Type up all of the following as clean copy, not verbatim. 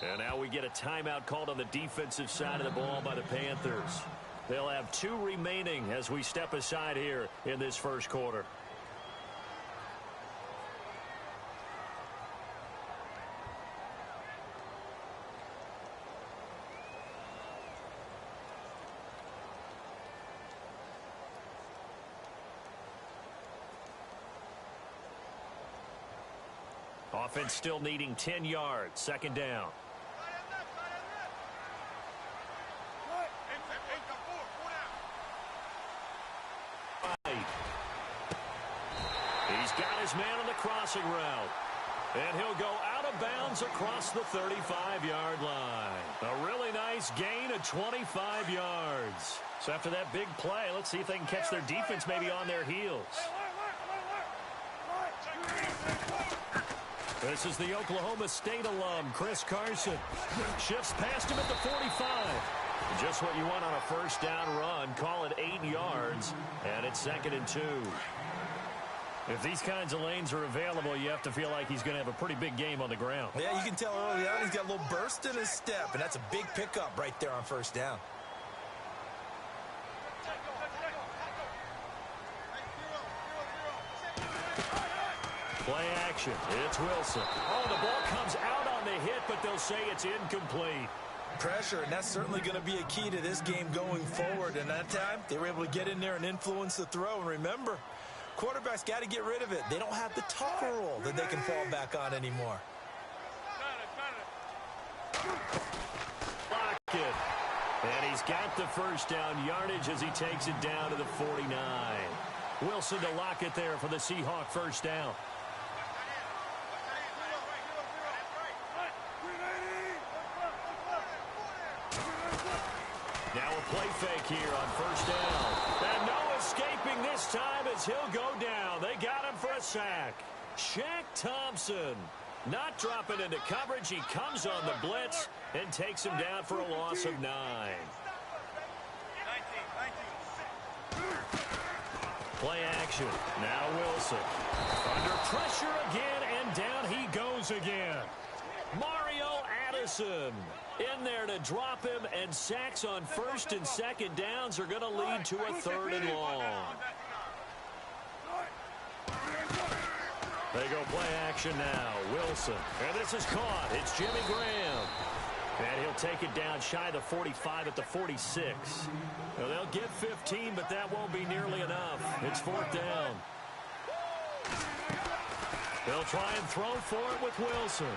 And now we get a timeout called on the defensive side of the ball by the Panthers. They'll have 2 remaining as we step aside here in this first quarter. Offense still needing 10 yards. Second down. He's got his man on the crossing route. And he'll go out of bounds across the 35-yard line. A really nice gain of 25 yards. So after that big play, let's see if they can catch their defense maybe on their heels. This is the Oklahoma State alum, Chris Carson. Shifts past him at the 45. Just what you want on a first down run. Call it 8 yards, and it's 2nd and 2. If these kinds of lanes are available, you have to feel like he's going to have a pretty big game on the ground. Yeah, you can tell early on he's got a little burst in his step, and that's a big pickup right there on first down. Play action. It's Wilson. Oh, the ball comes out on the hit, but they'll say it's incomplete. Pressure, and that's certainly going to be a key to this game going forward. And that time, they were able to get in there and influence the throw. And remember, quarterbacks got to get rid of it. They don't have the tucker roll that they can fall back on anymore. Lockett. And he's got the first down yardage as he takes it down to the 49. Wilson to Lockett there for the Seahawk first down. Now a play fake here on first down. And no escaping this time as he'll go down. They got him for a sack. Shaq Thompson not dropping into coverage. He comes on the blitz and takes him down for a loss of 9. Play action. Now Wilson. Under pressure again, and down he goes again. Mario Addison in there to drop him, and sacks on first and second downs are going to lead to a 3rd and long. They go play action now. Wilson. And this is caught. It's Jimmy Graham. And he'll take it down shy of the 45 at the 46. Now they'll get 15, but that won't be nearly enough. It's 4th down. They'll try and throw for it with Wilson.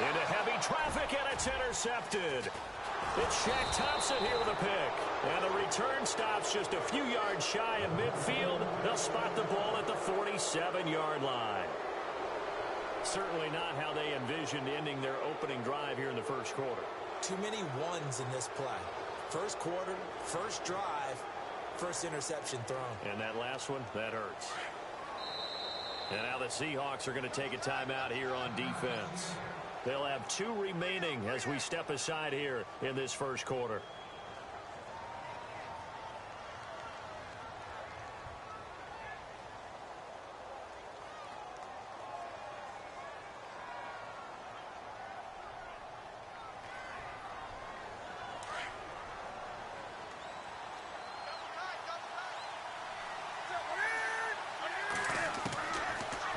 Into heavy traffic, and it's intercepted. It's Shaq Thompson here with a pick. And the return stops just a few yards shy of midfield. They'll spot the ball at the 47-yard line. Certainly not how they envisioned ending their opening drive here in the first quarter. Too many ones in this play. First quarter, first drive, first interception thrown. And that last one, that hurts. And now the Seahawks are going to take a timeout here on defense. They'll have 2 remaining as we step aside here in this first quarter.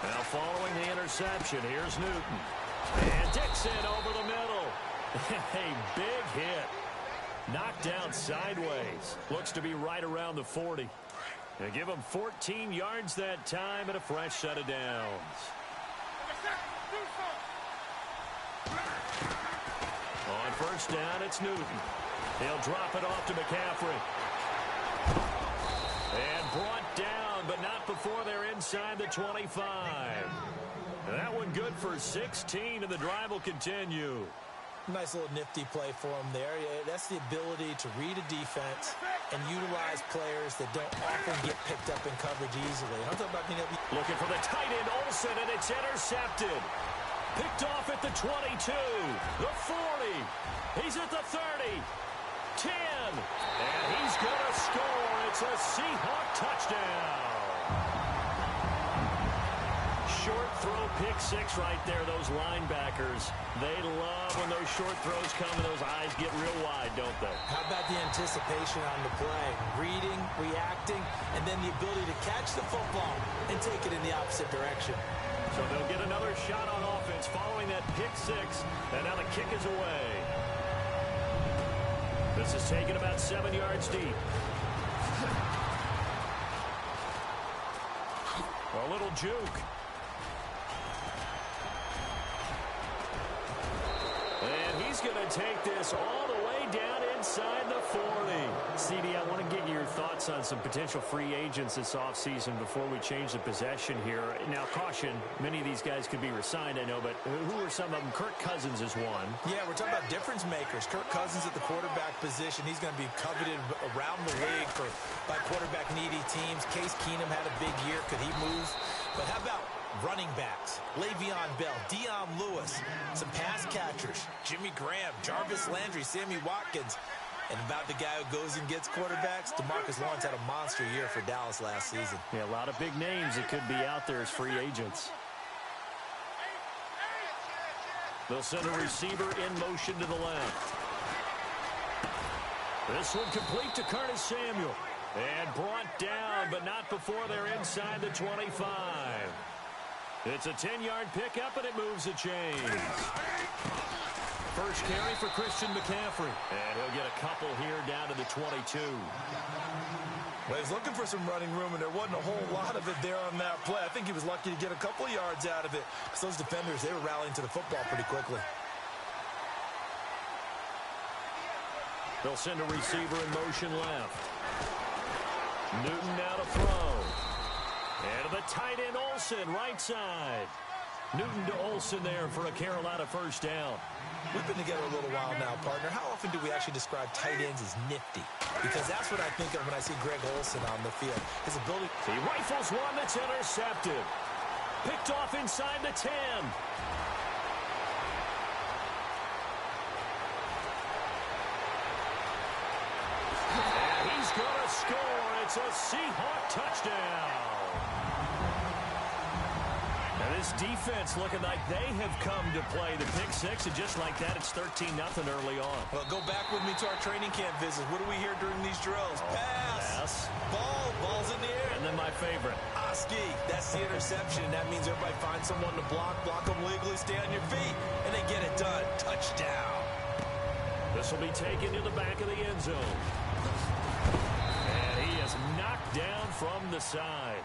Now following the interception, here's Newton. And Dixon over the middle. A big hit. Knocked down sideways. Looks to be right around the 40. They give him 14 yards that time and a fresh set of downs. On first down, it's Newton. He'll drop it off to McCaffrey. And brought down, but not before they're inside the 25. That one good for 16, and the drive will continue. Nice little nifty play for him there. That's the ability to read a defense and utilize players that don't often get picked up in coverage easily. I'm talking about being able to... Looking for the tight end, Olsen, and it's intercepted. Picked off at the 22, the 40. He's at the 30, 10, and he's going to score. It's a Seahawk touchdown. Short throw pick six right there, those linebackers. They love when those short throws come and those eyes get real wide, don't they? How about the anticipation on the play? Reading, reacting, and then the ability to catch the football and take it in the opposite direction. So they'll get another shot on offense following that pick six, and now the kick is away. This is taken about 7 yards deep. A little juke. And he's going to take this all the way down inside the 40. CD, I want to get your thoughts on some potential free agents this offseason before we change the possession here. Now, caution, many of these guys could be re-signed, I know, but who are some of them? Kirk Cousins is one. Yeah, we're talking about difference makers. Kirk Cousins at the quarterback position. He's going to be coveted around the league by quarterback-needy teams. Case Keenum had a big year. Could he move? But how about running backs? Le'Veon Bell, Dion Lewis, some pass catchers, Jimmy Graham, Jarvis Landry, Sammy Watkins. And about the guy who goes and gets quarterbacks, DeMarcus Lawrence had a monster year for Dallas last season. Yeah, a lot of big names that could be out there as free agents. They'll send a receiver in motion to the left. This one complete to Curtis Samuel. And brought down, but not before they're inside the 25. It's a 10-yard pickup, and it moves the chains. First carry for Christian McCaffrey. And he'll get a couple here down to the 22. Well, he's looking for some running room, and there wasn't a whole lot of it there on that play. I think he was lucky to get a couple yards out of it, because those defenders, they were rallying to the football pretty quickly. They'll send a receiver in motion left. Newton now to throw. And to the tight end Olsen, right side. Newton to Olsen there for a Carolina first down. We've been together a little while now, partner. How often do we actually describe tight ends as nifty? Because that's what I think of when I see Greg Olsen on the field. His ability. He rifles one that's intercepted. Picked off inside the 10. And he's going to score. It's a Seahawk touchdown. Now this defense looking like they have come to play the pick six, and just like that, it's 13-0 early on. Well, go back with me to our training camp visits. What do we hear during these drills? Pass. Ball's in the air. And then my favorite. Oski, that's the interception. That means everybody finds someone to block them legally, stay on your feet, and they get it done. Touchdown. This will be taken to the back of the end zone. And he is knocked down from the side.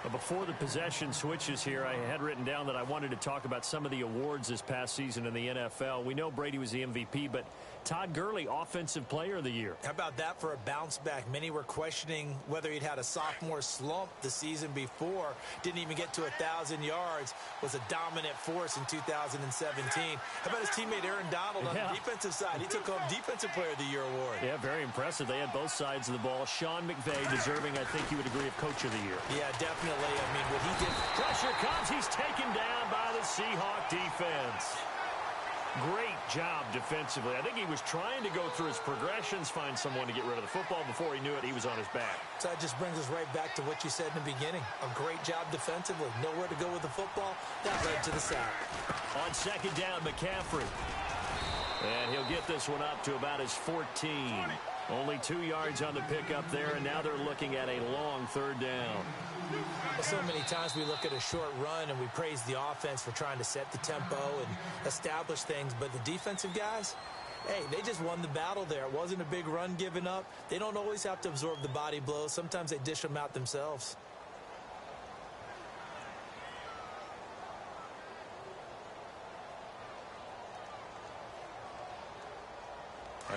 But before the possession switches here, I had written down that I wanted to talk about some of the awards this past season in the NFL. We know Brady was the MVP, but Todd Gurley, Offensive Player of the Year. How about that for a bounce back? Many were questioning whether he'd had a sophomore slump the season before. Didn't even get to 1,000 yards. Was a dominant force in 2017. How about his teammate Aaron Donald on the defensive side? He took home Defensive Player of the Year award. Yeah, very impressive. They had both sides of the ball. Sean McVay deserving, I think you would agree, of Coach of the Year. Yeah, definitely. I mean, what he did. Pressure comes. He's taken down by the Seahawk defense. Great job defensively. I think he was trying to go through his progressions, find someone to get rid of the football. Before he knew it, he was on his back. So that just brings us right back to what you said in the beginning. A great job defensively. Nowhere to go with the football. That led to the sack. On second down, McCaffrey. And he'll get this one up to about his 14. Only 2 yards on the pickup there, and now they're looking at a long third down. Well, so many times we look at a short run and we praise the offense for trying to set the tempo and establish things, but the defensive guys, hey, they just won the battle there. It wasn't a big run given up. They don't always have to absorb the body blows. Sometimes they dish them out themselves.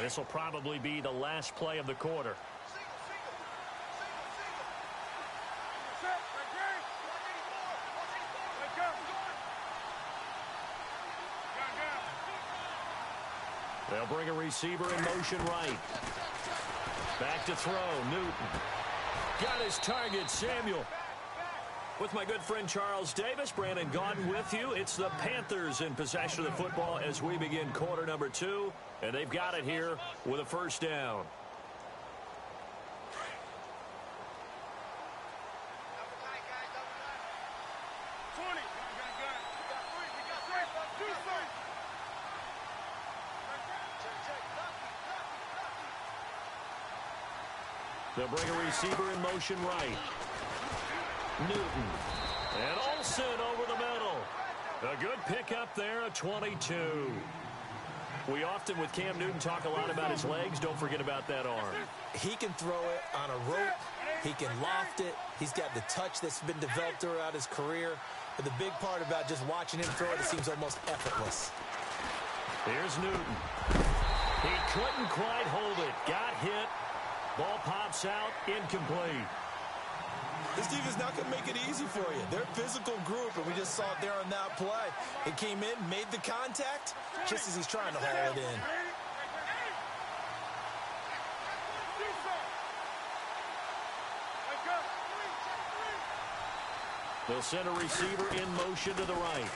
This will probably be the last play of the quarter. They'll bring a receiver in motion right. Back to throw, Newton. Got his target, Samuel. With my good friend Charles Davis, Brandon Gaudin with you. It's the Panthers in possession of the football as we begin quarter number 2. And they've got it here with a first down. They'll bring a receiver in motion right. Newton. And Olsen over the middle. A good pickup there, a 22. We often, with Cam Newton, talk a lot about his legs. Don't forget about that arm. He can throw it on a rope. He can loft it. He's got the touch that's been developed throughout his career. But the big part about just watching him throw it, it seems almost effortless. Here's Newton. He couldn't quite hold it. Got hit. Ball pops out. Incomplete. This defense not going to make it easy for you. They're a physical group, and we just saw it there on that play. It came in, made the contact, just as he's trying to haul it in. They'll send a receiver in motion to the right.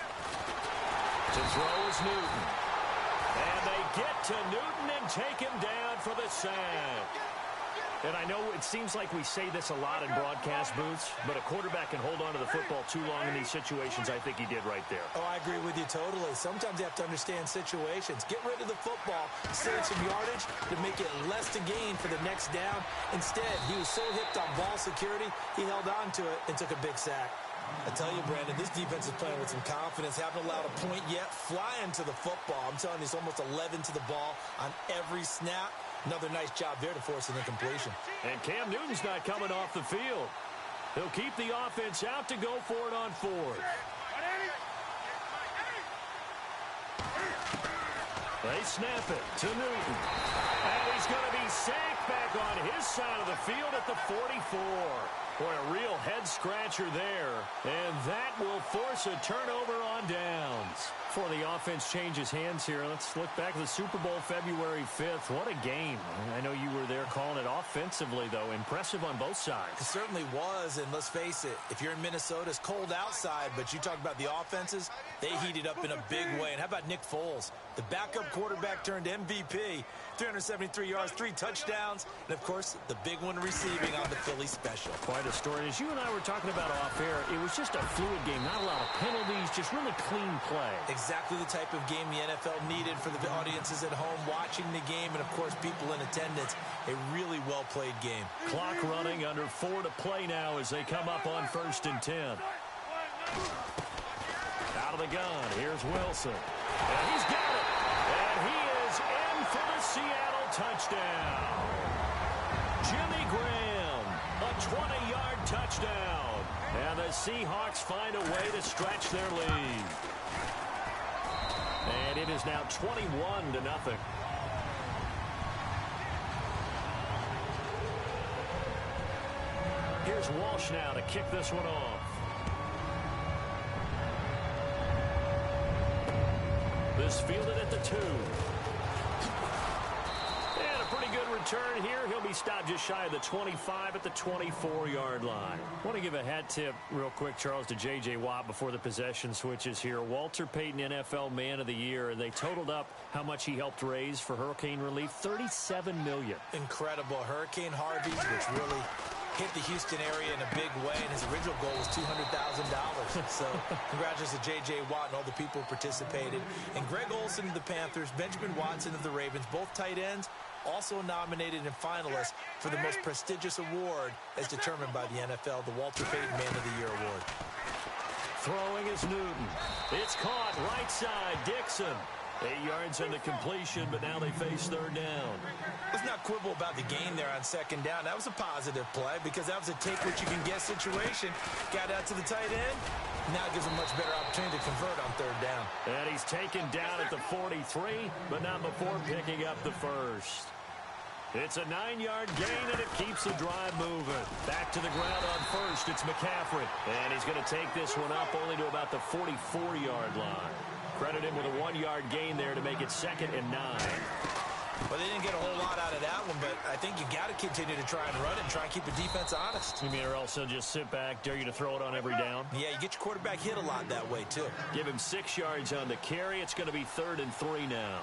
To throw is Newton. And they get to Newton and take him down for the sack. And I know it seems like we say this a lot in broadcast booths, but a quarterback can hold on to the football too long in these situations. I think he did right there. Oh, I agree with you totally. Sometimes you have to understand situations. Get rid of the football, save some yardage to make it less to gain for the next down. Instead, he was so hipped on ball security, he held on to it and took a big sack. I tell you, Brandon, this defense is playing with some confidence. Haven't allowed a point yet. Flying to the football. I'm telling you, it's almost 11 to the ball on every snap. Another nice job there to force an incompletion. And Cam Newton's not coming off the field. He'll keep the offense out to go for it on fourth. They snap it to Newton. And he's going to be sacked back on his side of the field at the 44. Boy, a real head-scratcher there. And that will force a turnover on downs. Before the offense changes hands here, let's look back at the Super Bowl February 5th. What a game. I know you were there calling it offensively, though. Impressive on both sides. It certainly was, and let's face it, if you're in Minnesota, it's cold outside, but you talk about the offenses, they heated up in a big way. And how about Nick Foles? The backup quarterback turned MVP, 373 yards, 3 touchdowns, and, of course, the big one receiving on the Philly special. Quite a story. As you and I were talking about off air, it was just a fluid game. Not a lot of penalties, just really clean play. Exactly the type of game the NFL needed for the audiences at home watching the game and, of course, people in attendance. A really well-played game. Clock running, under 4 to play now as they come up on 1st and 10. Out of the gun, here's Wilson. And he's got it. And he is in for the Seattle touchdown. Jimmy Graham, a 20-yard touchdown. And the Seahawks find a way to stretch their lead. And it is now 21-0. Here's Walsh now to kick this one off. This fielded at the 2. And a pretty good return here. He'll be stopped just shy of the 25 at the 24-yard line. I want to give a hat tip real quick, Charles, to J.J. Watt before the possession switches here. Walter Payton, NFL Man of the Year, and they totaled up how much he helped raise for hurricane relief, $37 million. Incredible. Hurricane Harvey, which really hit the Houston area in a big way, and his original goal was $200,000. So congratulations to J.J. Watt and all the people who participated. And Greg Olsen of the Panthers, Benjamin Watson of the Ravens, both tight ends, also nominated and finalists for the most prestigious award as determined by the NFL, the Walter Payton Man of the Year Award. Throwing is Newton. It's caught right side, Dixon. 8 yards on the completion, but now they face 3rd down. Let's not quibble about the gain there on 2nd down. That was a positive play because that was a take-what-you-can-get situation. Got out to the tight end. Now it gives him a much better opportunity to convert on 3rd down. And he's taken down at the 43, but not before picking up the first. It's a 9-yard gain, and it keeps the drive moving. Back to the ground on 1st, it's McCaffrey. And he's going to take this one up only to about the 44-yard line. Credit him with a 1-yard gain there to make it 2nd and 9. Well, they didn't get a whole lot out of that one, but I think you got to continue to try and run it and try and keep the defense honest. You mean, or else they'll just sit back, dare you to throw it on every down? Yeah, you get your quarterback hit a lot that way, too. Give him 6 yards on the carry. It's going to be 3rd and 3 now.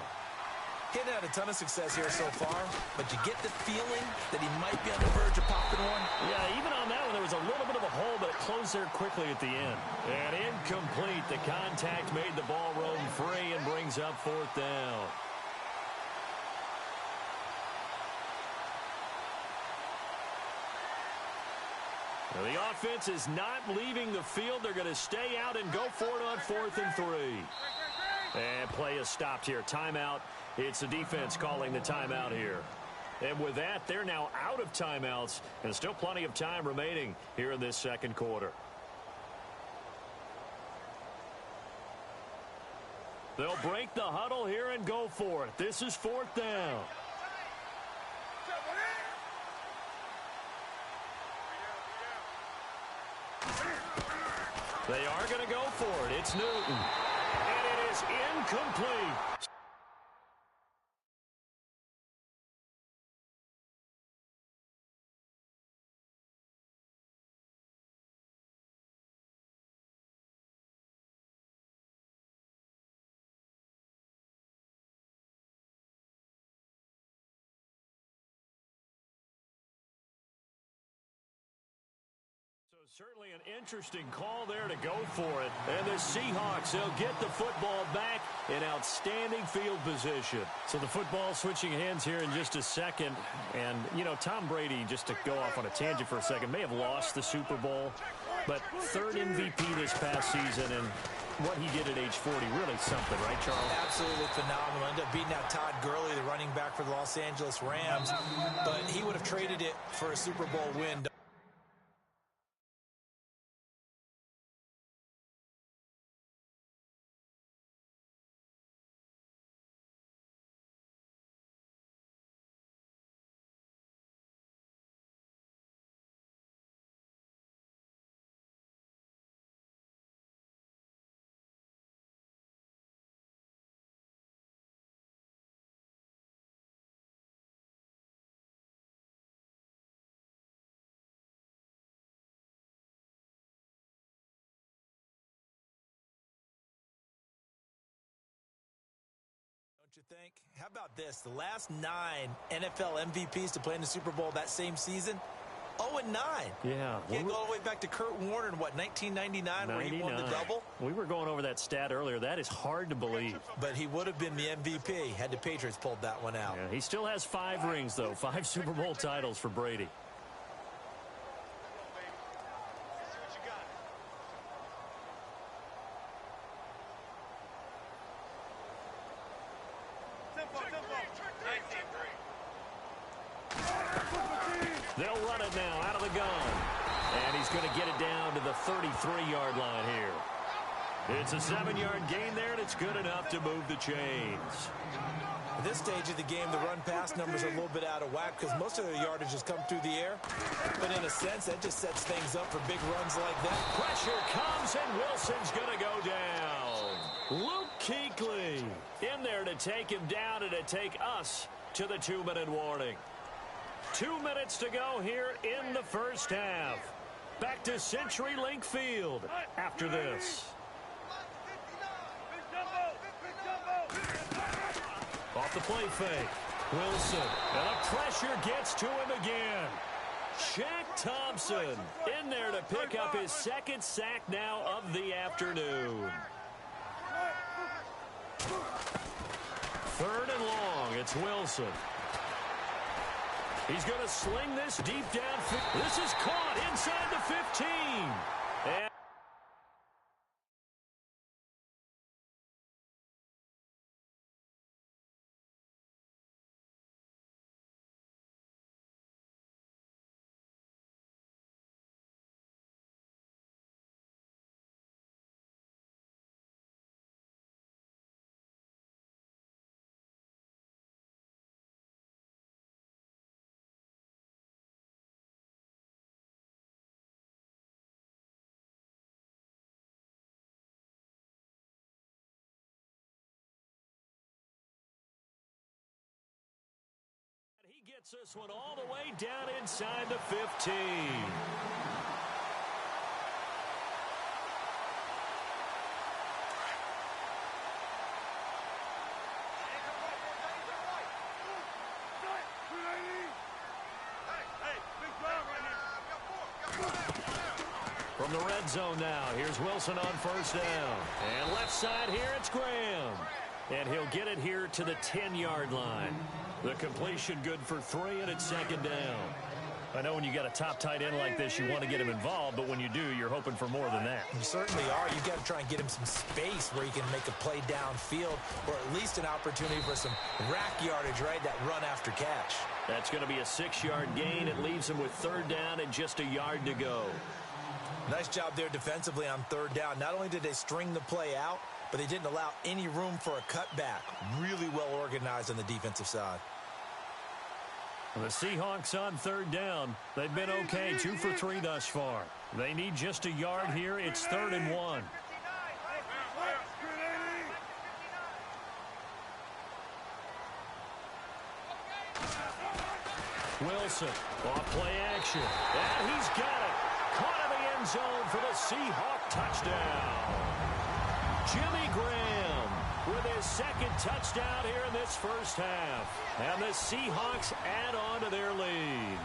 Hitting had a ton of success here so far, but you get the feeling that he might be on the verge of popping one. Yeah, even on that one, there was a little bit of a hole, but it closed there quickly at the end. And incomplete. The contact made the ball roam free and brings up 4th down. The offense is not leaving the field. They're going to stay out and go for it on 4th and 3. And play is stopped here. Timeout. It's the defense calling the timeout here. And with that, they're now out of timeouts, and still plenty of time remaining here in this second quarter. They'll break the huddle here and go for it. This is 4th down. They are going to go for it. It's Newton. And it is incomplete. Certainly an interesting call there to go for it. And the Seahawks, they'll get the football back in outstanding field position. So the football switching hands here in just a second. And, you know, Tom Brady, just to go off on a tangent for a second, may have lost the Super Bowl. But 3rd MVP this past season, and what he did at age 40, really something, right, Charles? Absolutely phenomenal. Ended up beating out Todd Gurley, the running back for the Los Angeles Rams. But he would have traded it for a Super Bowl win. Don't you think? How about this? The last 9 NFL MVPs to play in the Super Bowl that same season, 0-9. Yeah. Can't go all the way back to Kurt Warner in, what, 1999, where he won the double? We were going over that stat earlier. That is hard to believe. But he would have been the MVP had the Patriots pulled that one out. Yeah, he still has 5 rings, though. 5 Super Bowl titles for Brady. They'll run it now out of the gun. And he's going to get it down to the 33-yard line here. It's a 7-yard gain there, and it's good enough to move the chains. At this stage of the game, the run-pass numbers are a little bit out of whack because most of their yardage has come through the air. But in a sense, that just sets things up for big runs like that. Pressure comes, and Wilson's going to go down. Luke Kuechly in there to take him down and to take us to the 2-minute warning. 2 minutes to go here in the first half. Back to CenturyLink Field after this. Off the play fake. Wilson. And the pressure gets to him again. Shaq Thompson in there to pick up his 2nd sack now of the afternoon. 3rd and long. It's Wilson. He's going to sling this deep downfield. This is caught inside the 15. And he gets this one all the way down inside the 15. From the red zone now, here's Wilson on 1st down. And left side here, it's Graham. And he'll get it here to the 10-yard line. The completion good for 3, and it's 2nd down. I know when you got a top tight end like this, you want to get him involved, but when you do, you're hoping for more than that. You certainly are. You've got to try and get him some space where he can make a play downfield, or at least an opportunity for some rack yardage, right? That run after catch. That's going to be a 6-yard gain. It leaves him with third down and just a yard to go. Nice job there defensively on third down. Not only did they string the play out, but they didn't allow any room for a cutback. Really well organized on the defensive side. The Seahawks on third down. They've been okay, 2 for 3 thus far. They need just a yard here. It's 3rd and 1. Wilson, off play action. And he's got it. Caught in the end zone for the Seahawk touchdown. Jimmy Graham with his second touchdown here in this first half. And the Seahawks add on to their lead.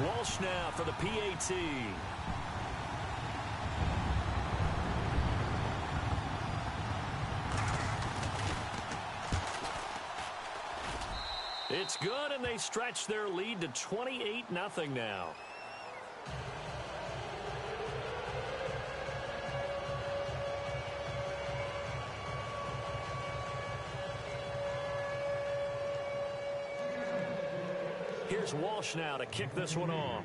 Walsh now for the PAT. It's good, and they stretch their lead to 28-0 now. Here's Walsh now to kick this one off.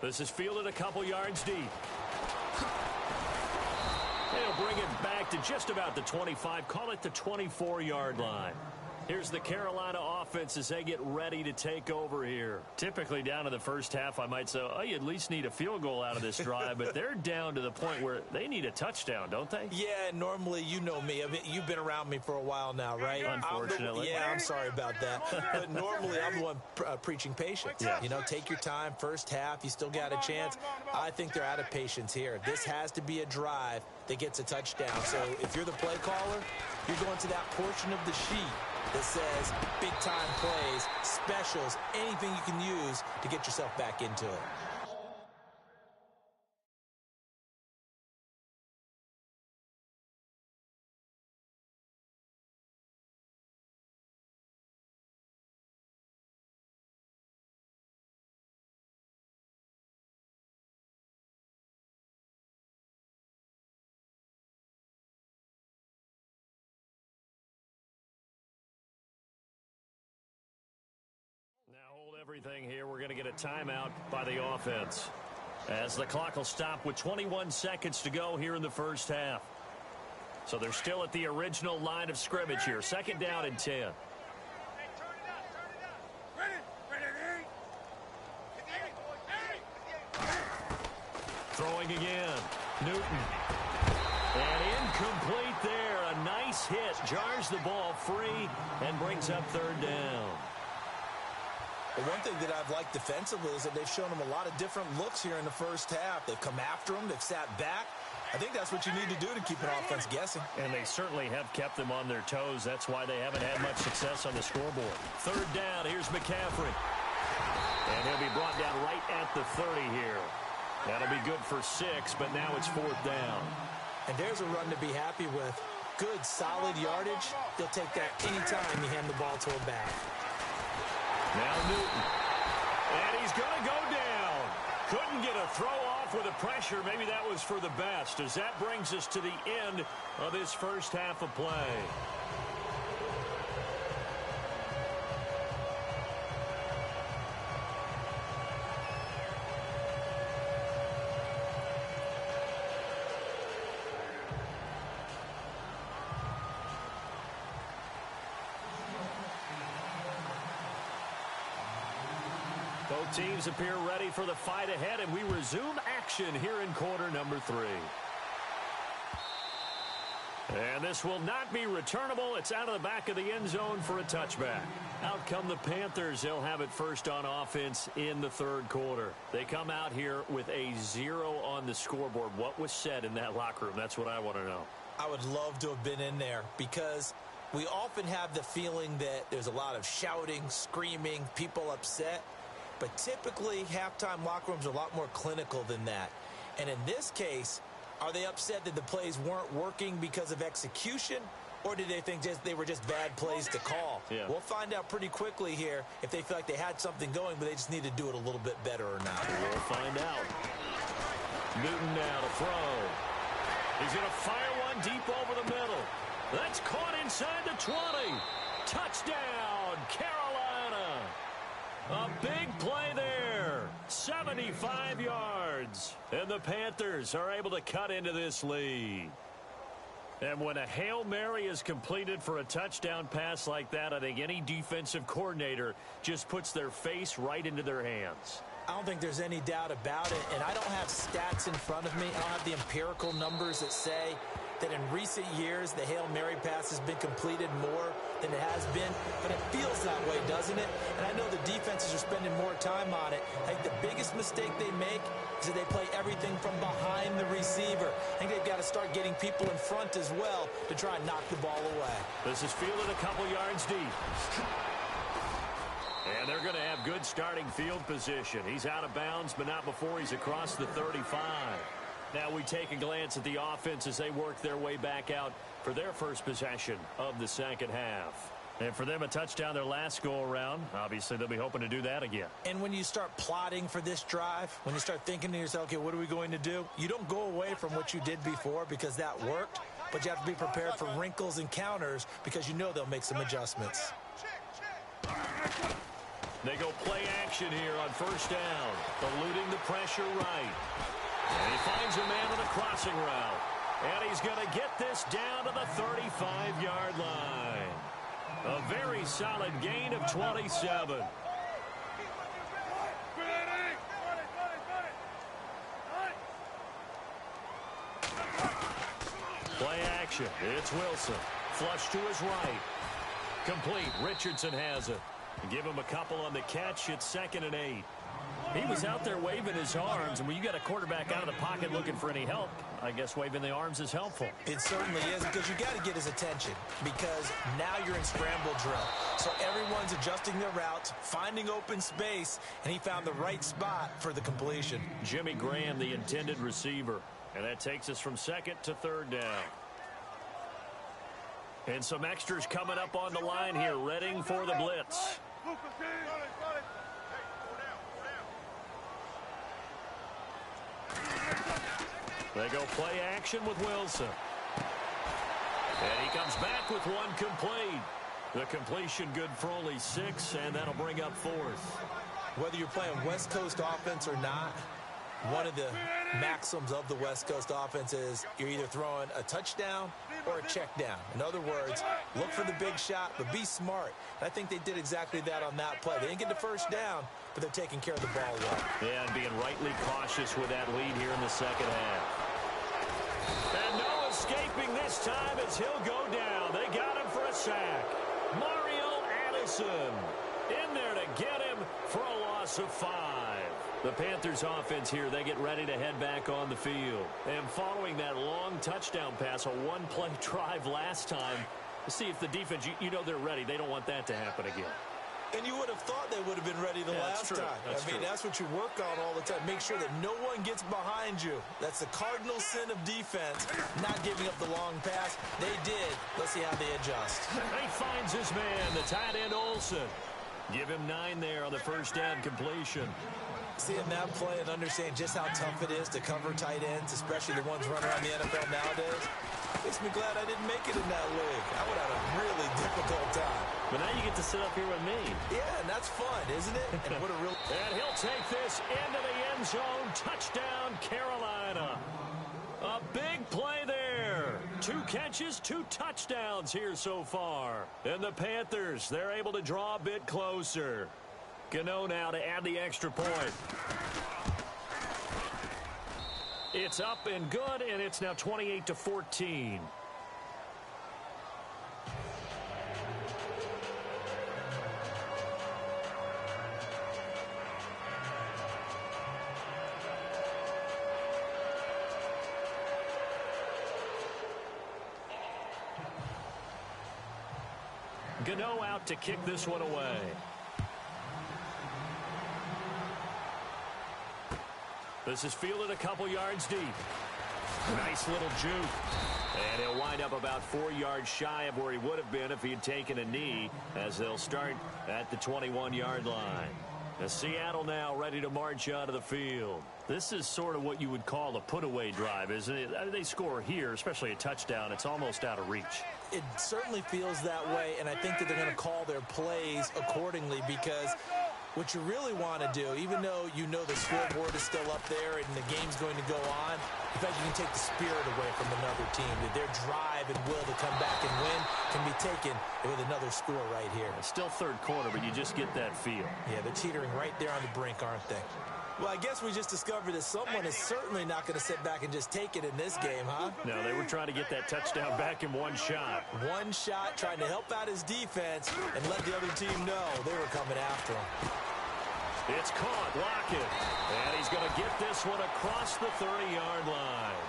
This is fielded a couple yards deep. They'll bring it back to just about the 25, call it the 24-yard line. Here's the Carolina offense as they get ready to take over here. Typically down to the first half, I might say, oh, you at least need a field goal out of this drive, but they're down to the point where they need a touchdown, don't they? Yeah, normally, you know me. I mean, you've been around me for a while now, right? Unfortunately. I'm sorry about that. But normally, I'm the one preaching patience. Yeah. You know, take your time. First half, you still got a chance. I think they're out of patience here. This has to be a drive that gets a touchdown. So if you're the play caller, you're going to that portion of the sheet that says big-time plays, specials, anything you can use to get yourself back into it. Now hold everything here. We're going to get a timeout by the offense, as the clock will stop with 21 seconds to go here in the first half. So they're still at the original line of scrimmage here. 2nd down and 10. Throwing again. Newton. And incomplete there. A nice hit. Jars the ball free and brings up 3rd down. The one thing that I've liked defensively is that they've shown them a lot of different looks here in the first half. They've come after them. They've sat back. I think that's what you need to do to keep an offense guessing. And they certainly have kept them on their toes. That's why they haven't had much success on the scoreboard. 3rd down. Here's McCaffrey. And he'll be brought down right at the 30 here. That'll be good for 6, but now it's 4th down. And there's a run to be happy with. Good, solid yardage. They'll take that anytime you hand the ball to a back. Now Newton. And he's going to go down. Couldn't get a throw off with the pressure. Maybe that was for the best, as that brings us to the end of this first half of play. Both teams appear ready for the fight ahead, and we resume action here in quarter number 3. And this will not be returnable. It's out of the back of the end zone for a touchback. Out come the Panthers. They'll have it first on offense in the 3rd quarter. They come out here with a 0 on the scoreboard. What was said in that locker room? That's what I want to know. I would love to have been in there, because we often have the feeling that there's a lot of shouting, screaming, people upset. But typically, halftime locker rooms are a lot more clinical than that. And in this case, are they upset that the plays weren't working because of execution? Or did they think they were just bad plays to call? Yeah. We'll find out pretty quickly here if they feel like they had something going, but they just need to do it a little bit better or not. We'll find out. Newton now to throw. He's going to fire one deep over the middle. That's caught inside the 20. Touchdown, Carolina. A big play there. 75 yards. And the Panthers are able to cut into this lead. And when a Hail Mary is completed for a touchdown pass like that, I think any defensive coordinator just puts their face right into their hands. I don't think there's any doubt about it, and I don't have stats in front of me. I don't have the empirical numbers that say that in recent years the Hail Mary pass has been completed more than it has been, but it feels that way, doesn't it? And I know the defenses are spending more time on it. I think the biggest mistake they make is that they play everything from behind the receiver. I think they've got to start getting people in front as well to try and knock the ball away. This is fielded a couple yards deep. And they're going to have good starting field position. He's out of bounds, but not before he's across the 35. Now we take a glance at the offense as they work their way back out for their first possession of the second half. And for them, a touchdown their last go-around. Obviously, they'll be hoping to do that again. And when you start plotting for this drive, when you start thinking to yourself, okay, what are we going to do? You don't go away from what you did before because that worked, but you have to be prepared for wrinkles and counters because you know they'll make some adjustments. They go play action here on first down, eluding the pressure right. And he finds a man on a crossing route. And he's going to get this down to the 35-yard line. A very solid gain of 27. Play action. It's Wilson. Flush to his right. Complete. Richardson has it. Give him a couple on the catch. It's 2nd and 8. He was out there waving his arms, and when you got a quarterback out of the pocket looking for any help, I guess waving the arms is helpful. It certainly is, because you got to get his attention, because now you're in scramble drill. So everyone's adjusting their routes, finding open space, and he found the right spot for the completion. Jimmy Graham, the intended receiver, and that takes us from 2nd to 3rd down. And some extras coming up on the line here, readying for the blitz. They go play action with Wilson. And he comes back with one complete. The completion good for only 6, and that'll bring up 4th. Whether you're playing West Coast offense or not, one of the maxims of the West Coast offense is you're either throwing a touchdown or a check down. In other words, look for the big shot, but be smart. And I think they did exactly that on that play. They didn't get the first down, but they're taking care of the ball well. Yeah, and being rightly cautious with that lead here in the second half. And no escaping this time as he'll go down. They got him for a sack. Mario Addison in there to get him for a loss of 5. The Panthers offense here, they get ready to head back on the field. And following that long touchdown pass, a one-play drive last time, to see if the defense, you know they're ready. They don't want that to happen again. And you would have thought they would have been ready the last time. That's what you work on all the time. Make sure that no one gets behind you. That's the cardinal sin of defense, not giving up the long pass. They did. Let's see how they adjust. He finds his man, the tight end Olsen. Give him 9 there on the first down completion. Seeing that play and understanding just how tough it is to cover tight ends, especially the ones running around the NFL nowadays, makes me glad I didn't make it in that league. I would have a really difficult time. But now you get to sit up here with me. Yeah, and that's fun, isn't it? And what a real... And he'll take this into the end zone. Touchdown, Carolina. A big play there. 2 catches, 2 touchdowns here so far. And the Panthers, they're able to draw a bit closer. Gano now to add the extra point. It's up and good, and it's now 28-14. Gano out to kick this one away. This is fielded a couple yards deep. Nice little juke. And he'll wind up about 4 yards shy of where he would have been if he had taken a knee, as they'll start at the 21-yard line. As Seattle now ready to march out of the field. This is sort of what you would call a put-away drive, isn't it? I mean, they score here, especially a touchdown. It's almost out of reach. It certainly feels that way, and I think that they're going to call their plays accordingly, because what you really want to do, even though you know the scoreboard is still up there and the game's going to go on, in fact, you can take the spirit away from another team. That their drive and will to come back and win can be taken with another score right here. It's still third quarter, but you just get that feel. Yeah, they're teetering right there on the brink, aren't they? Well, I guess we just discovered that someone is certainly not going to sit back and just take it in this game, huh? No, they were trying to get that touchdown back in one shot. One shot, trying to help out his defense and let the other team know they were coming after him. It's caught. Lockett. And he's going to get this one across the 30-yard line.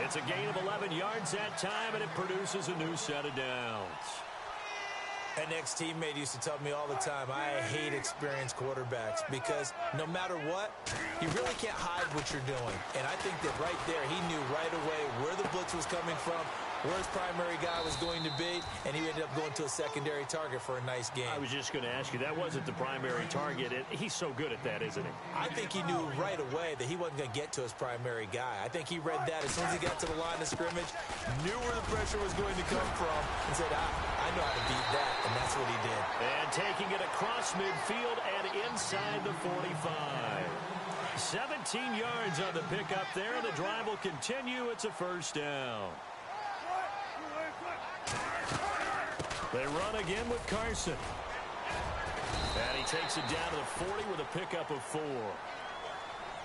It's a gain of 11 yards that time, and it produces a new set of downs. An ex-teammate used to tell me all the time, I hate experienced quarterbacks, because no matter what, you really can't hide what you're doing. And I think that right there, he knew right away where the blitz was coming from, where his primary guy was going to be, and he ended up going to a secondary target for a nice game. I was just going to ask you, that wasn't the primary target. He's so good at that, isn't he? I think he knew right away that he wasn't going to get to his primary guy. I think he read that as soon as he got to the line of scrimmage, knew where the pressure was going to come from, and said, I know how to beat that, and that's what he did. And taking it across midfield and inside the 45. 17 yards on the pickup there, and the drive will continue. It's a first down. They run again with Carson. And he takes it down to the 40 with a pickup of 4.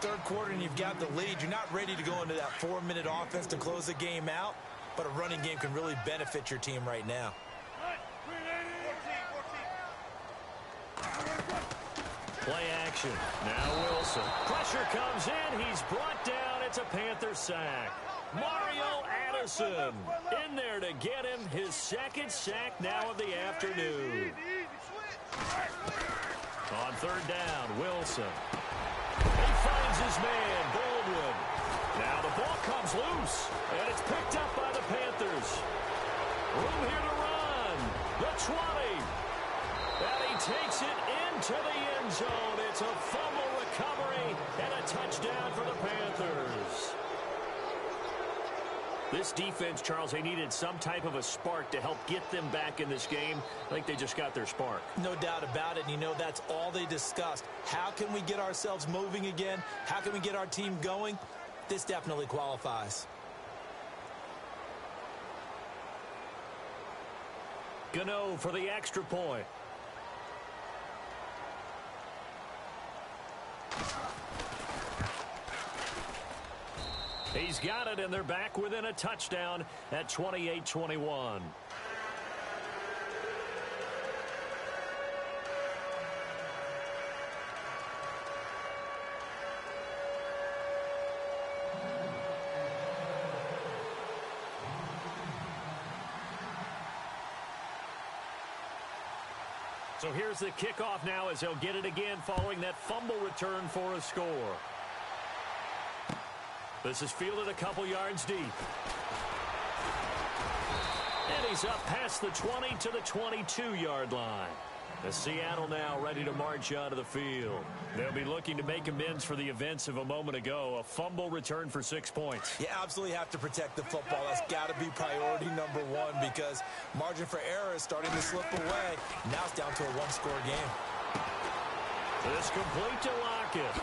Third quarter and you've got the lead. You're not ready to go into that 4-minute offense to close the game out, but a running game can really benefit your team right now. Play action. Now Wilson. Pressure comes in. He's brought down. It's a Panther sack. Mario Addison in there to get him his second sack now of the afternoon. On third down, Wilson. He finds his man, Baldwin. Now the ball comes loose, and it's picked up by the Panthers. Room here to run. The 20. And he takes it into the end zone. It's a fumble recovery and a touchdown for the Panthers. This defense, Charles, they needed some type of a spark to help get them back in this game. I think they just got their spark. No doubt about it. And you know, that's all they discussed. How can we get ourselves moving again? How can we get our team going? This definitely qualifies. Gano for the extra point. He's got it, and they're back within a touchdown at 28-21. So here's the kickoff now as they'll get it again following that fumble return for a score. This is fielded a couple yards deep. And he's up past the 20 to the 22-yard line. As Seattle now ready to march out of the field. They'll be looking to make amends for the events of a moment ago. A fumble return for 6 points. You absolutely have to protect the football. That's got to be priority number one, because margin for error is starting to slip away. Now it's down to a one-score game. This complete to Lockett.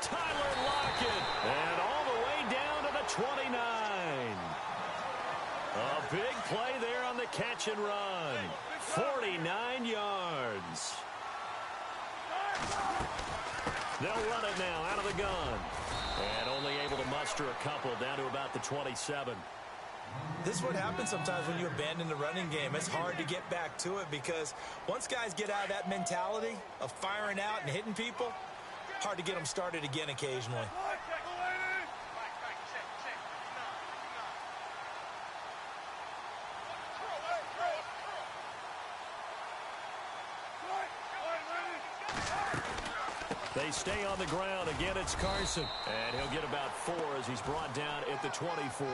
Tyler Lockett. And all the way down to the 29. A big play there on the catch and run. 49 yards. They'll run it now out of the gun. And only able to muster a couple down to about the 27. This is what happens sometimes when you abandon the running game. It's hard to get back to it, because once guys get out of that mentality of firing out and hitting people, hard to get them started again occasionally. They stay on the ground. Again, it's Carson. And he'll get about 4 as he's brought down at the 24.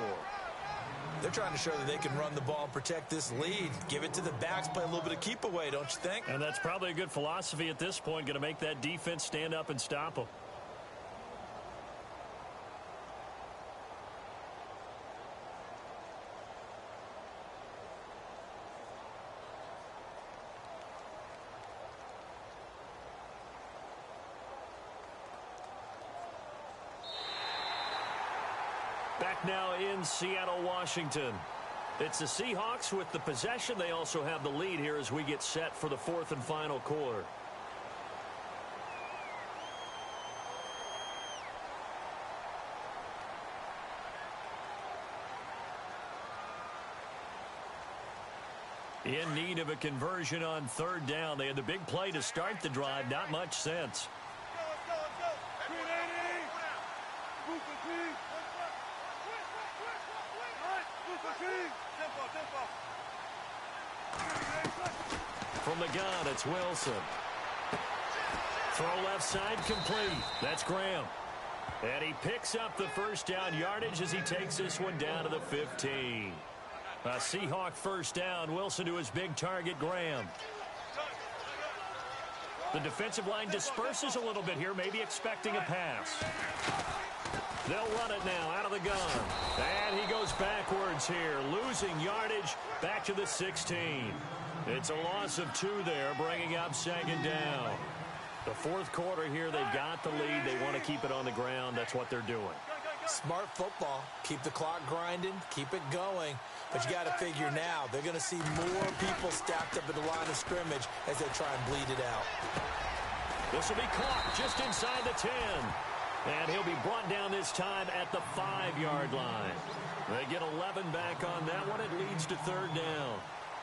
They're trying to show that they can run the ball and protect this lead. Give it to the backs, play a little bit of keep away, don't you think? And that's probably a good philosophy at this point, going to make that defense stand up and stop them. Back now in Seattle, Washington. It's the Seahawks with the possession. They also have the lead here as we get set for the 4th and final quarter. In need of a conversion on 3rd down. They had the big play to start the drive. Not much sense. From the gun, it's Wilson. Throw left side complete. That's Graham. And he picks up the first down yardage as he takes this one down to the 15. A Seahawk first down. Wilson to his big target, Graham. The defensive line disperses a little bit here, maybe expecting a pass. They'll run it now out of the gun. And he goes backwards here, losing yardage back to the 16. It's a loss of 2 there, bringing up 2nd down. The 4th quarter here, they've got the lead. They want to keep it on the ground. That's what they're doing. Smart football. Keep the clock grinding. Keep it going. But you got to figure now, they're going to see more people stacked up at the line of scrimmage as they try and bleed it out. This will be caught just inside the 10. And he'll be brought down this time at the 5-yard line. They get 11 back on that one. It leads to 3rd down.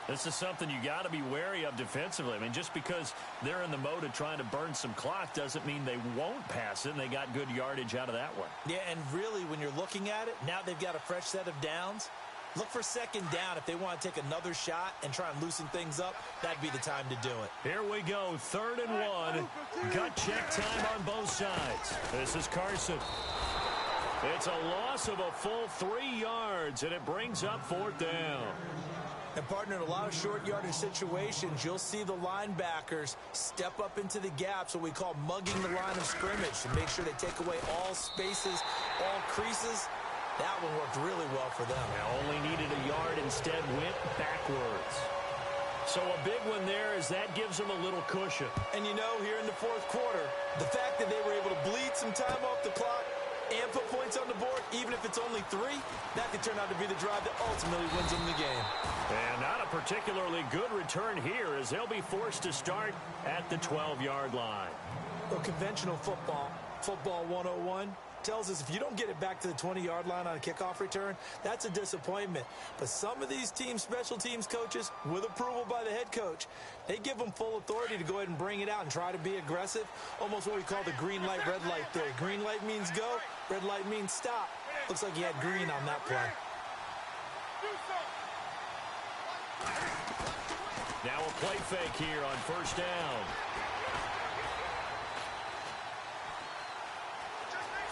This is something you got to be wary of defensively. I mean, just because they're in the mode of trying to burn some clock doesn't mean they won't pass it, and they got good yardage out of that one. Yeah, and really, when you're looking at it, now they've got a fresh set of downs. Look for 2nd down. If they want to take another shot and try and loosen things up, that'd be the time to do it. Here we go, 3rd and 1. Gut check time on both sides. This is Carson. It's a loss of a full 3 yards, and it brings up 4th down. And, partner, in a lot of short yardage situations, you'll see the linebackers step up into the gaps, what we call mugging the line of scrimmage, to make sure they take away all spaces, all creases. That one worked really well for them. Now only needed a yard, instead went backwards. So a big one there as that gives them a little cushion. And, you know, here in the 4th quarter, the fact that they were able to bleed some time off the clock and put points on the board, even if it's only 3, that could turn out to be the drive that ultimately wins them the game. And not a particularly good return here as they'll be forced to start at the 12-yard line. Well, conventional football 101, tells us if you don't get it back to the 20-yard line on a kickoff return, that's a disappointment. But some of these team special teams coaches, with approval by the head coach, they give them full authority to go ahead and bring it out and try to be aggressive, almost what we call the green light, red light theory. Green light means go, red light means stop. Looks like he had green on that play. Now a play fake here on 1st down.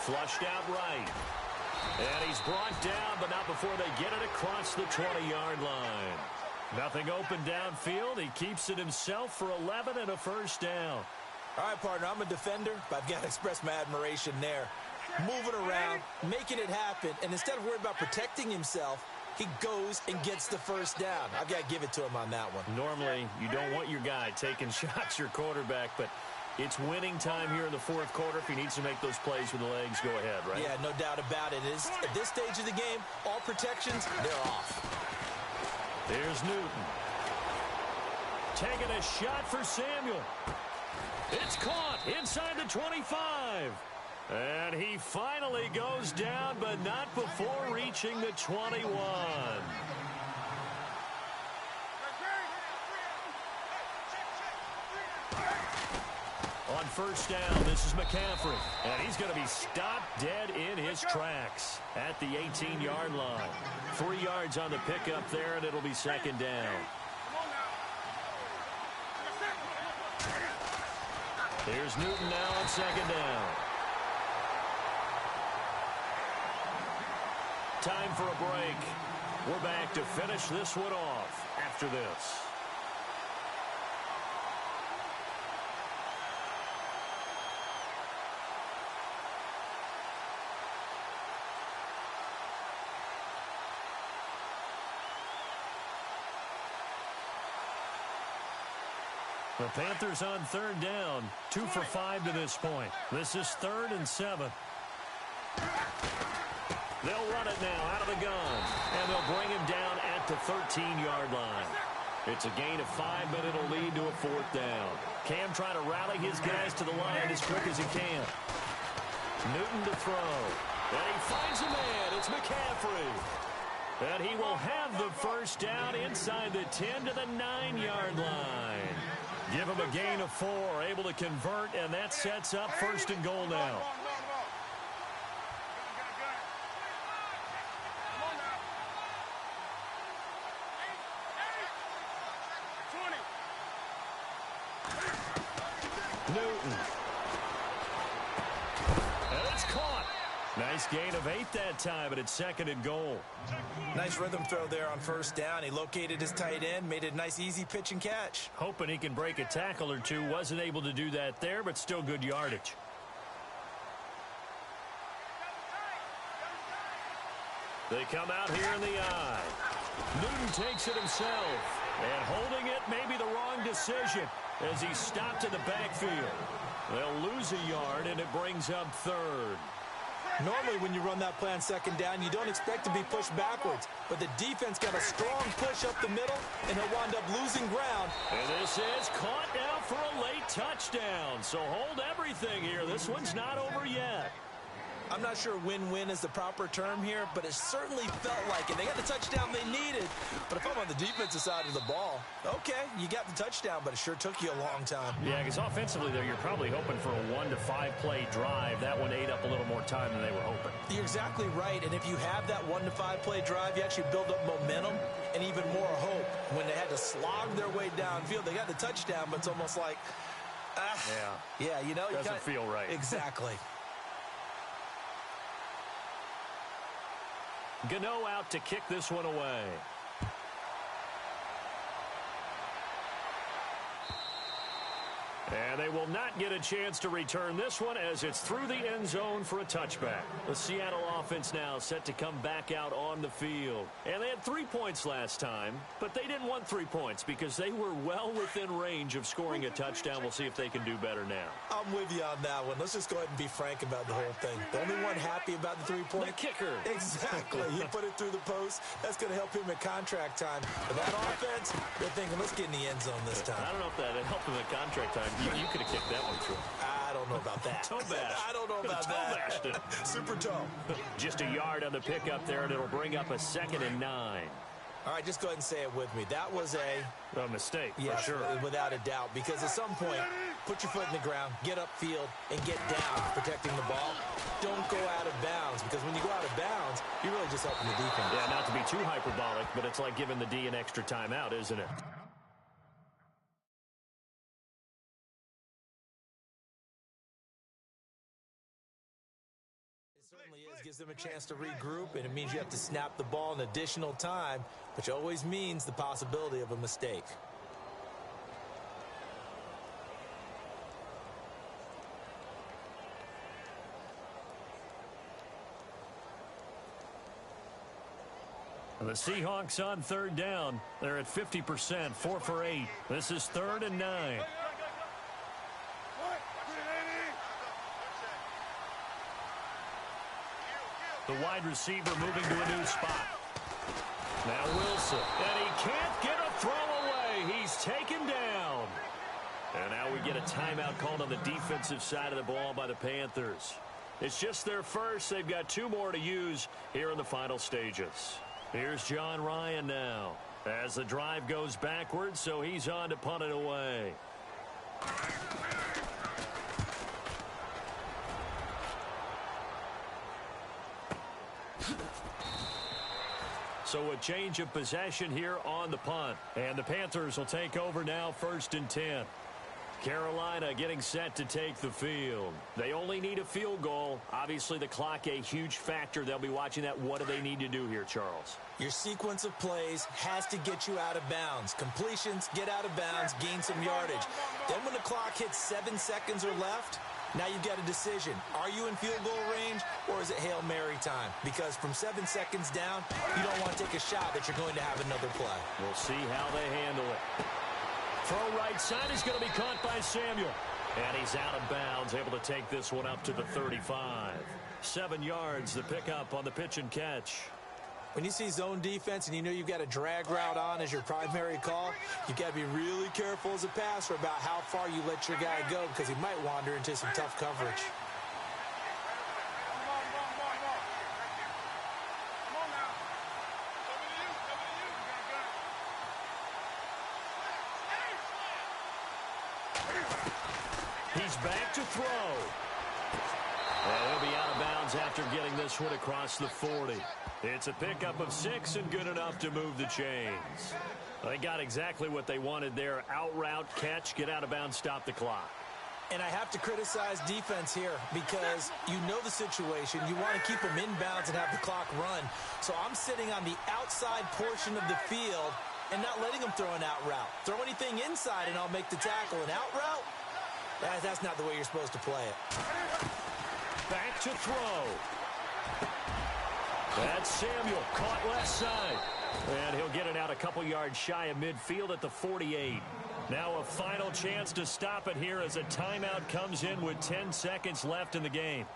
Flushed out right. And he's brought down, but not before they get it across the 20-yard line. Nothing open downfield. He keeps it himself for 11 and a 1st down. All right, partner, I'm a defender, but I've got to express my admiration there. Moving around, making it happen, and instead of worrying about protecting himself, he goes and gets the 1st down. I've got to give it to him on that one. Normally, you don't want your guy taking shots, your quarterback, but it's winning time here in the 4th quarter. If he needs to make those plays with the legs, go ahead, right? Yeah, no doubt about it. At this stage of the game, all protections, they're off. There's Newton. Taking a shot for Samuel. It's caught inside the 25. And he finally goes down, but not before reaching the 21. On 1st down, this is McCaffrey. And he's going to be stopped dead in his tracks at the 18-yard line. 3 yards on the pickup there, and it'll be 2nd down. Here's Newton now on second down. Time for a break. We're back to finish this one off after this. The Panthers on third down, 2 for 5 to this point. This is 3rd and 7. They'll run it now out of the gun, and they'll bring him down at the 13-yard line. It's a gain of 5, but it'll lead to a 4th down. Cam trying to rally his guys to the line as quick as he can. Newton to throw, and he finds a man. It's McCaffrey. And he will have the first down inside the 10 to the 9-yard line. Give him a gain of 4, able to convert, and that sets up 1st and goal now. Newton. And it's caught. Nice gain of 8 that time, but it's 2nd and goal. Nice rhythm throw there on 1st down. He located his tight end, made it a nice easy pitch and catch. Hoping he can break a tackle or two. Wasn't able to do that there, but still good yardage. They come out here in the eye. Newton takes it himself. And holding it may be the wrong decision as he's stopped in the backfield. They'll lose a yard, and it brings up 3rd. Normally when you run that play on 2nd down, you don't expect to be pushed backwards. But the defense got a strong push up the middle, and he'll wind up losing ground. And this is caught now for a late touchdown. So hold everything here. This one's not over yet. I'm not sure win-win is the proper term here, but it certainly felt like it. They got the touchdown they needed. But if I'm on the defensive side of the ball, okay, you got the touchdown, but it sure took you a long time. Yeah, because offensively there, you're probably hoping for a 1 to 5 play drive. That one ate up a little more time than they were hoping. You're exactly right, and if you have that 1 to 5 play drive, you actually build up momentum and even more hope. When they had to slog their way downfield, they got the touchdown, but it's almost like, yeah, you know. Doesn't feel right. Exactly. Gano out to kick this one away. And they will not get a chance to return this one as it's through the end zone for a touchback. The Seattle offense now set to come back out on the field. And they had 3 points last time, but they didn't want 3 points because they were well within range of scoring a touchdown. We'll see if they can do better now. I'm with you on that one. Let's just go ahead and be frank about the whole thing. The only one happy about the 3-point? The kicker. Exactly. He put it through the post. That's going to help him at contract time. But that offense, they're thinking, let's get in the end zone this time. I don't know if that helped him at contract time. You could have kicked that one through. I don't know about that. Toe bash. I don't know about that. Super toe. Just a yard on the pickup there, and it'll bring up a 2nd and 9. All right, just go ahead and say it with me. That was a mistake, for sure. Without a doubt, because at some point, put your foot in the ground, get upfield, and get down protecting the ball. Don't go out of bounds, because when you go out of bounds, you're really just helping the defense. Yeah, not to be too hyperbolic, but it's like giving the D an extra timeout, isn't it? Certainly is. Gives them a chance to regroup, and it means you have to snap the ball an additional time, which always means the possibility of a mistake. The Seahawks on 3rd down. They're at 50%, 4 for 8. This is 3rd and 9. The wide receiver moving to a new spot. Now Wilson. And he can't get a throw away. He's taken down. And now we get a timeout called on the defensive side of the ball by the Panthers. It's just their first. They've got 2 more to use here in the final stages. Here's John Ryan now as the drive goes backwards, so he's on to punt it away. So a change of possession here on the punt. And the Panthers will take over now, 1st and 10. Carolina getting set to take the field. They only need a field goal. Obviously, the clock a huge factor. They'll be watching that. What do they need to do here, Charles? Your sequence of plays has to get you out of bounds. Completions, get out of bounds, gain some yardage. Then when the clock hits 7 seconds or left, now you've got a decision. Are you in field goal range, or is it Hail Mary time? Because from 7 seconds down, you don't want to take a shot that you're going to have another play. We'll see how they handle it. Throw right side is going to be caught by Samuel. And he's out of bounds, able to take this one up to the 35. 7 yards, the pickup on the pitch and catch. When you see zone defense and you know you've got a drag route on as your primary call, you've got to be really careful as a passer about how far you let your guy go because he might wander into some tough coverage. He's back to throw. And he'll be out of bounds after getting this one across the 40. It's a pickup of 6 and good enough to move the chains. They got exactly what they wanted there. Out route, catch, get out of bounds, stop the clock. And I have to criticize defense here because you know the situation. You want to keep them inbounds and have the clock run. So I'm sitting on the outside portion of the field and not letting them throw an out route. Throw anything inside and I'll make the tackle. An out route? That's not the way you're supposed to play it. Back to throw. That's Samuel, caught left side. And he'll get it out a couple yards shy of midfield at the 48. Now a final chance to stop it here as a timeout comes in with 10 seconds left in the game.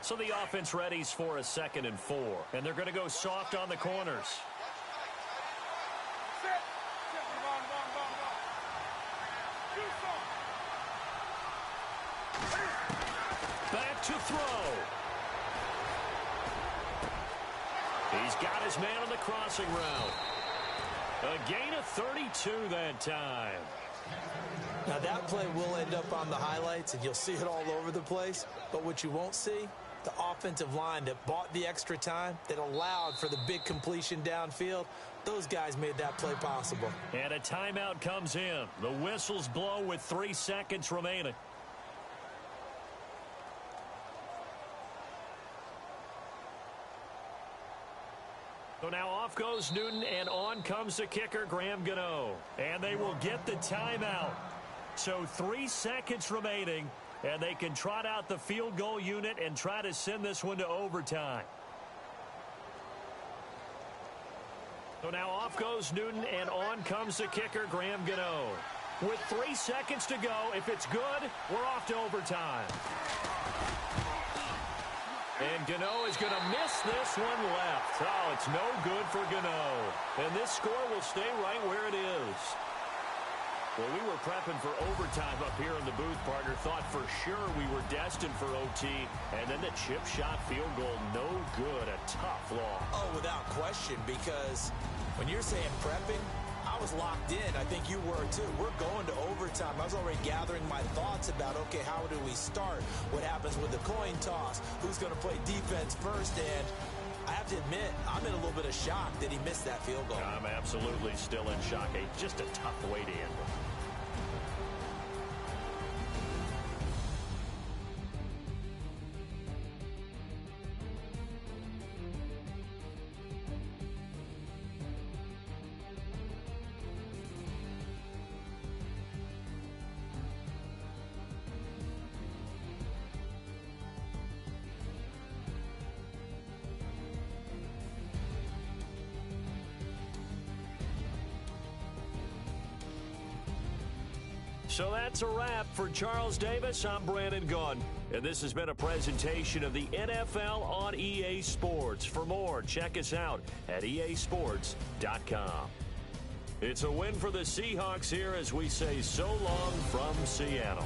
So the offense readies for a 2nd and 4. And they're going to go soft on the corners. Back to throw. He's got his man on the crossing route. A gain of 32 that time. Now that play will end up on the highlights, and you'll see it all over the place. But what you won't see, the offensive line that bought the extra time, that allowed for the big completion downfield, those guys made that play possible. And a timeout comes in. The whistles blow with 3 seconds remaining. So now off goes Newton, and on comes the kicker, Graham Gano. And they will get the timeout. So 3 seconds remaining, and they can trot out the field goal unit and try to send this one to overtime. So now off goes Newton, and on comes the kicker, Graham Gano. With 3 seconds to go, if it's good, we're off to overtime. And Gano is going to miss this one left. Oh, it's no good for Gano. And this score will stay right where it is. Well, we were prepping for overtime up here in the booth, partner. Thought for sure we were destined for OT. And then the chip shot field goal, no good. A tough loss. Oh, without question, because when you're saying prepping, I was locked in. I think you were too. We're going to overtime. I was already gathering my thoughts about, okay, how do we start? What happens with the coin toss? Who's going to play defense first? And I have to admit, I'm in a little bit of shock that he missed that field goal. I'm absolutely still in shock. Just a tough way to end it. So that's a wrap for Charles Davis. I'm Brandon Gunn. And this has been a presentation of the NFL on EA Sports. For more, check us out at easports.com. It's a win for the Seahawks here as we say so long from Seattle.